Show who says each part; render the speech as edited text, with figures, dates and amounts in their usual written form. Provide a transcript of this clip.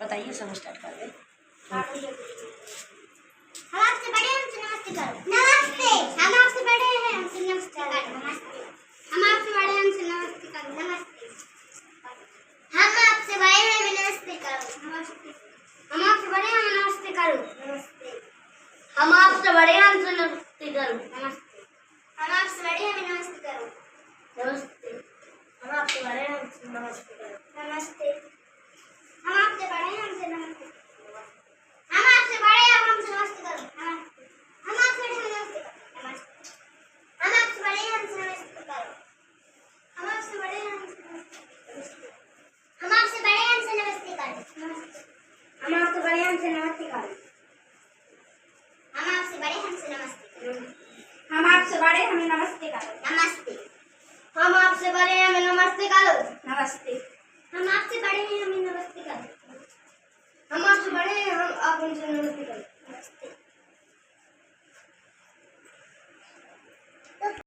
Speaker 1: बताइए, सब स्टार्ट कर दे।
Speaker 2: हम आपसे बड़े हैं, हमसे नमस्ते करो। नमस्ते। हम आपसे बड़े हैं, हमसे नमस्ते करो। नमस्ते। हम आपसे बड़े हैं, हमसे नमस्ते करो। नमस्ते। हम आपसे बड़े हैं, हमें नमस्ते करो। नमस्ते। हम आपसे बड़े हैं, हमें नमस्ते करो। नमस्ते। हम आपसे बड़े हैं, हमसे नमस्ते करो। नमस्ते। हम आपसे बड़े हैं, हमें नमस्ते करो। नमस्ते। हम आपसे बड़े हैं, हमसे नमस्ते करो। नमस्ते। हम आपसे बड़े हैं, हमसे नमस्ते करो। हम आपसे बड़े हैं, हमसे नमस्ते करो। नमस्ते। हम आपसे बड़े हैं, नमस्ते करो। नमस्ते। हम आपसे बड़े हैं, हमसे नमस्ते करो। हम आपसे बड़े हैं, हमसे नमस्ते। हम आपसे बड़े हैं, हमसे नमस्ते करो। नमस्ते। हम आपसे बड़े हैं, हमसे नमस्ते करो। हम आपसे बड़े हैं, हमसे नमस्ते करो। हम आपसे बड़े, हमें नमस्ते करो। नमस्ते। हम आपसे बड़े हैं, हमें नमस्ते करो। नमस्ते। हम आपसे बड़े हैं, हमें नमस्ते करो। हम आपसे बड़े हैं, हम आप हमसे नमस्ते करो।